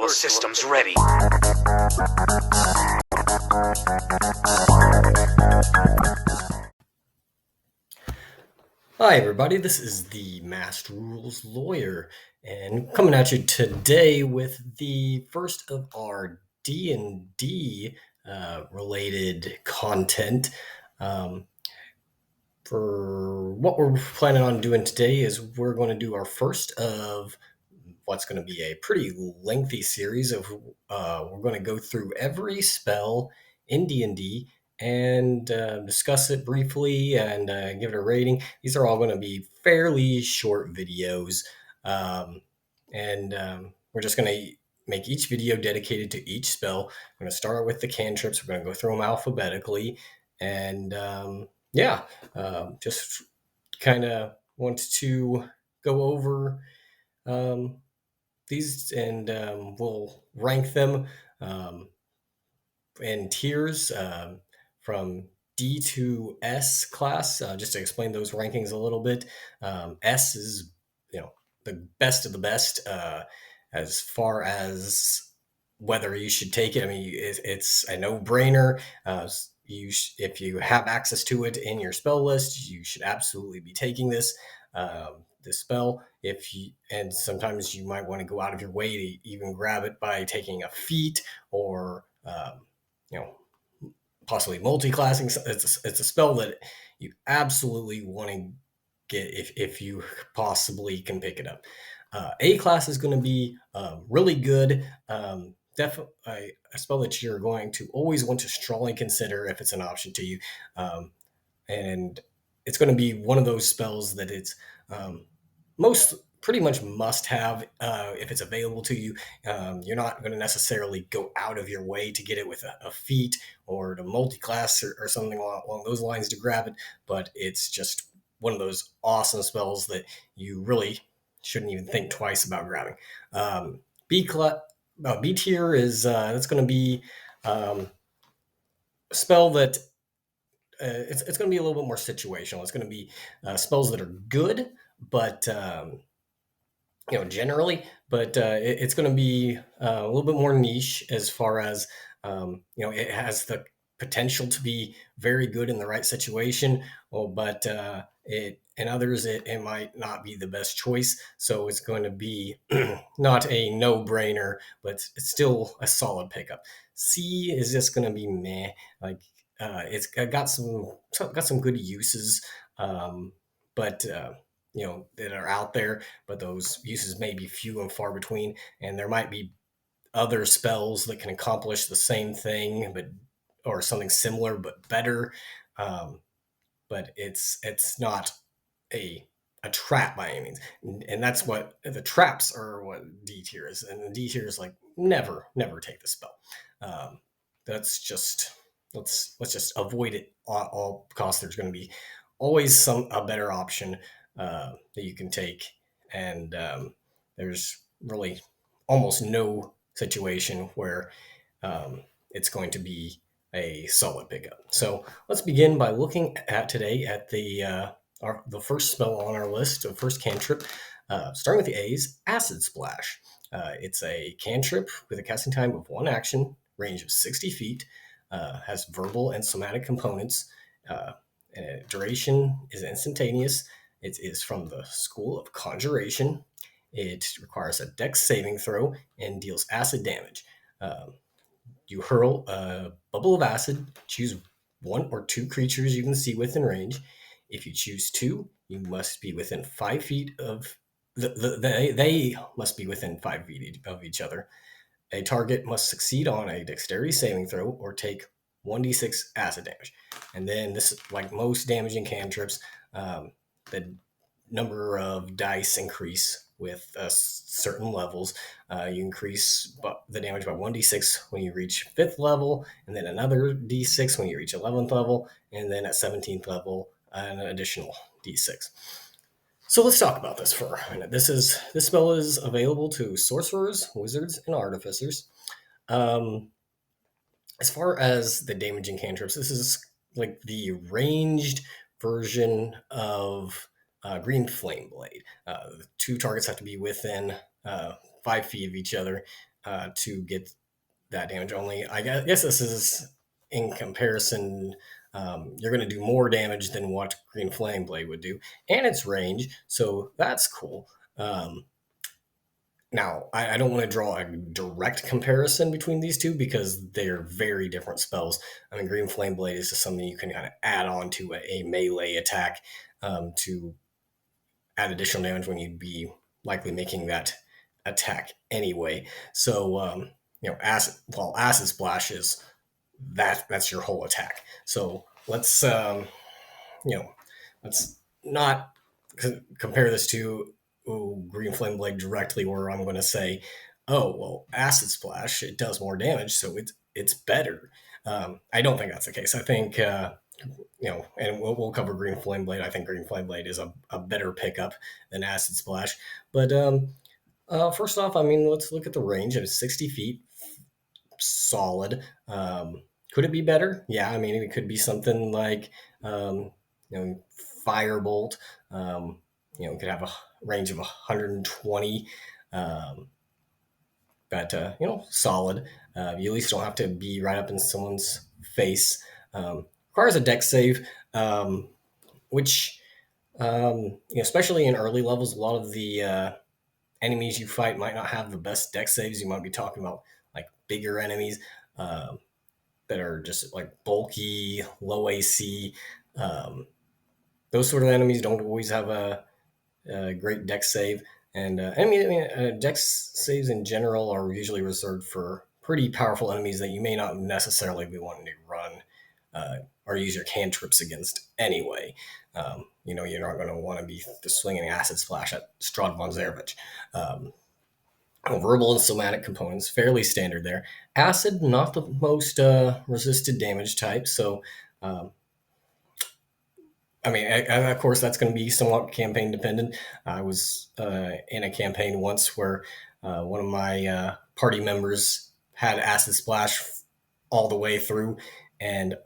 All systems ready. Hi everybody, this is the Masked Rules Lawyer, and coming at you today with the first of our D&D related content. For what we're planning on doing today is we're going to do our first of what's going to be a pretty lengthy series of we're going to go through every spell in D&D and discuss it briefly and give it a rating. These are all going to be fairly short videos, and we're just going to make each video dedicated to each spell. We're going to start with the cantrips. We're going to go through them alphabetically, and just kind of want to go over um, these, and we'll rank them in tiers from D to S class, just to explain those rankings a little bit. S is, the best of the best as far as whether you should take it. I mean, it's a no-brainer. If you have access to it in your spell list, you should absolutely be taking this spell. And sometimes you might want to go out of your way to even grab it by taking a feat or possibly multi-classing. It's a spell that you absolutely want to get if you possibly can pick it up. A class is going to be really good. Definitely a spell that you're going to always want to strongly consider if it's an option to you. And it's going to be one of those spells that it's most pretty much must have if it's available to you. You're not going to necessarily go out of your way to get it with a feat or to multi-class or something along those lines to grab it, but it's just one of those awesome spells that you really shouldn't even think twice about grabbing. B tier is that's going to be a spell that it's going to be a little bit more situational. It's going to be spells that are good, but generally, but it's going to be a little bit more niche as far as it has the potential to be very good in the right situation, but it in others it might not be the best choice. So it's going to be not a no-brainer, but it's still a solid pickup. C is just going to be meh. Like it's got some good uses, but that are out there, but those uses may be few and far between, and there might be other spells that can accomplish the same thing, or something similar but better. But it's not a trap by any means, and that's what the traps are. What D tier is, and the D tier is like never take the spell. That's just let's just avoid it at all costs. There's going to be always a better option that you can take, and there's really almost no situation where it's going to be a solid pickup. So let's begin by looking at today at the first spell on our list, the first cantrip, starting with the A's, Acid Splash. It's a cantrip with a casting time of 1 action, range of 60 feet, has verbal and somatic components. Duration is instantaneous. It is from the School of Conjuration. It requires a Dex saving throw and deals acid damage. You hurl a bubble of acid, choose 1 or 2 creatures you can see within range. If you choose 2, you must be within 5 feet of they must be within 5 feet of each other. A target must succeed on a dexterity saving throw or take 1d6 acid damage. And then this, like most damaging cantrips, the number of dice increase with certain levels. You increase the damage by 1d6 when you reach 5th level, and then another d6 when you reach 11th level, and then at 17th level, an additional d6. So let's talk about this for a minute. This spell is available to sorcerers, wizards, and artificers. As far as the damaging cantrips, this is like the ranged version of Green Flame Blade. The 2 targets have to be within 5 feet of each other. to get that damage. Only I guess this is in comparison. You're going to do more damage than what Green Flame Blade would do, and its range, so that's cool. Now, I don't want to draw a direct comparison between these two because they're very different spells. I mean, Green Flame Blade is just something you can kind of add on to a melee attack to add additional damage when you'd be likely making that attack anyway. So, acid splash is that's your whole attack. So you know, let's not compare this to Green Flame Blade directly, where I'm going to say, oh well, acid splash it does more damage, so it's better. I don't think that's the case. I think and we'll cover Green Flame Blade. I think Green Flame Blade is a better pickup than Acid Splash. But first off, I mean, let's look at the range. It's 60 feet, solid. Could it be better? Yeah, I mean, it could be something like, Firebolt. It could have a range of 120. Um, but solid. You at least don't have to be right up in someone's face. Requires a dex save, which especially in early levels, a lot of the enemies you fight might not have the best dex saves. You might be talking about like bigger enemies that are just like bulky, low AC. Um, those sort of enemies don't always have a great dex save. And dex saves in general are usually reserved for pretty powerful enemies that you may not necessarily be wanting to run or use your cantrips against anyway. You're not going to want to be swinging acid splash at Strahd von Zarovich. Verbal and somatic components, fairly standard there. Acid, not the most resisted damage type, so of course, that's going to be somewhat campaign dependent. I was in a campaign once where one of my party members had acid splash all the way through, and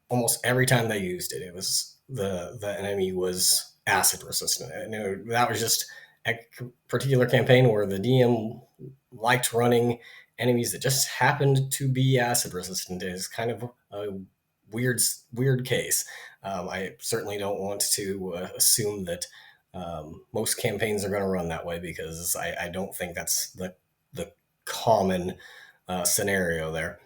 almost every time they used it, it was the enemy was acid resistant. And that was just a particular campaign where the DM liked running enemies that just happened to be acid resistant. It is kind of a weird case. I certainly don't want to assume that most campaigns are going to run that way because I don't think that's the common scenario there.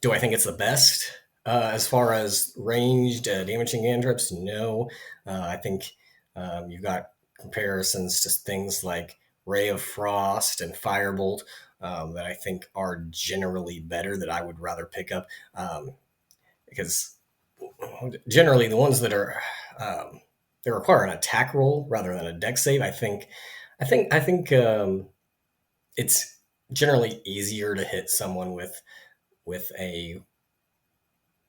Do I think it's the best as far as ranged damaging cantrips? No. I think you've got comparisons to things like Ray of Frost and Firebolt that I think are generally better, that I would rather pick up because generally the ones that are they require an attack roll rather than a dex save. I think it's generally easier to hit someone with a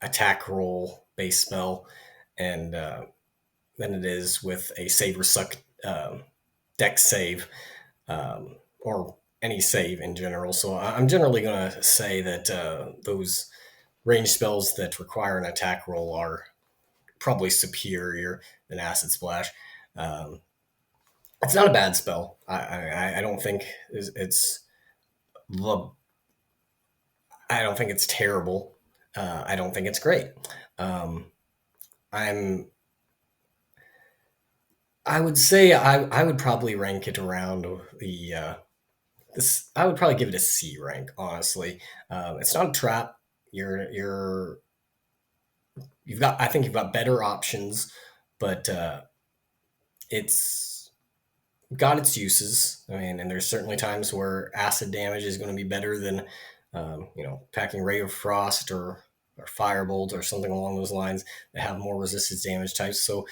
attack roll base spell and than it is with a save or suck dex save or any save in general. So I'm generally going to say that those range spells that require an attack roll are probably superior than Acid Splash. It's not a bad spell. I don't think it's the. I don't think it's terrible. I don't think it's great. I'm. I would say I would probably rank it around the. This I would probably give it a C rank. Honestly, it's not a trap. You've got. I think you've got better options, but it's got its uses. I mean, and there's certainly times where acid damage is going to be better than, packing Ray of Frost or Firebolt or something along those lines that have more resistance damage types. So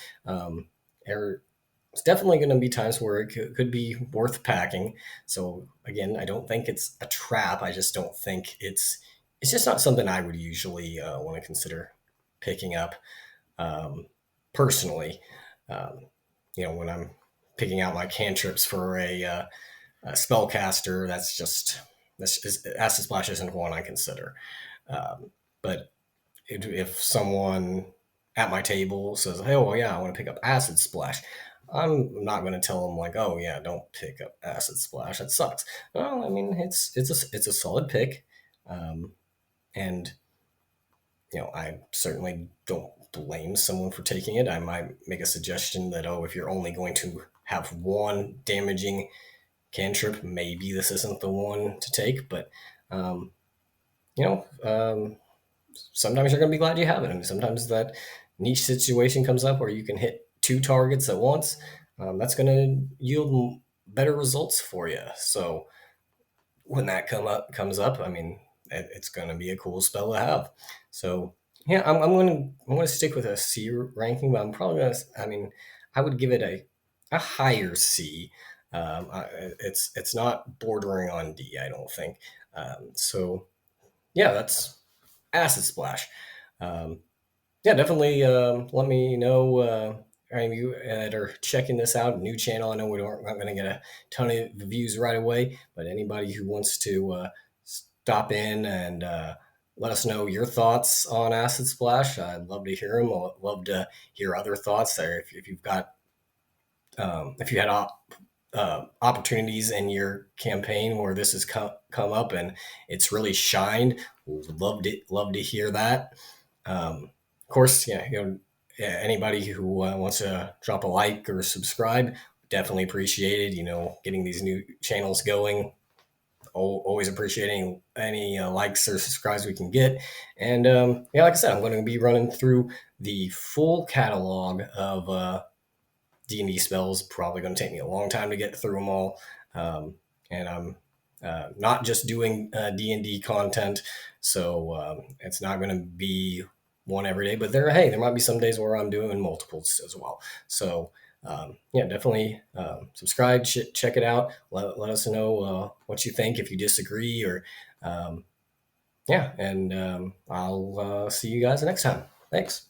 it's definitely going to be times where it could be worth packing. So again, I don't think it's a trap. I just don't think it's just not something I would usually want to consider picking up personally. When I'm picking out my cantrips for a spellcaster, Acid Splash isn't one I consider. But if someone at my table says, "Hey, well, yeah, I want to pick up Acid Splash," I'm not going to tell them like, oh yeah, don't pick up Acid Splash. That sucks. Well, I mean, it's a solid pick, um, and I certainly don't blame someone for taking it. I might make a suggestion that, oh, if you're only going to have one damaging cantrip, maybe this isn't the one to take. But um, you know, sometimes you're going to be glad you have it. I mean, sometimes that niche situation comes up where you can hit two targets at once. That's going to yield better results for you. So when that comes up, I mean, it's going to be a cool spell to have. So yeah, I'm going to stick with a C ranking, but I'm probably going to. I mean, I would give it a higher C. It's not bordering on D, I don't think. So yeah, that's Acid Splash. Um, yeah, definitely let me know. Any of you that are checking this out, new channel. I know we aren't not going to get a ton of views right away, but anybody who wants to stop in and let us know your thoughts on Acid Splash, I'd love to hear them. I'd love to hear other thoughts there. If you've got, if you had opportunities in your campaign where this has come up and it's really shined, love to hear that. Of course, yeah, yeah, anybody who wants to drop a like or subscribe, definitely appreciated. Getting these new channels going. Always appreciating any likes or subscribes we can get. And yeah, like I said, I'm going to be running through the full catalog of D&D spells. Probably going to take me a long time to get through them all. And I'm not just doing D&D content, so it's not going to be one every day. But there might be some days where I'm doing multiples as well. So yeah, definitely subscribe, check it out. Let us know what you think if you disagree, or yeah, and I'll see you guys next time. Thanks.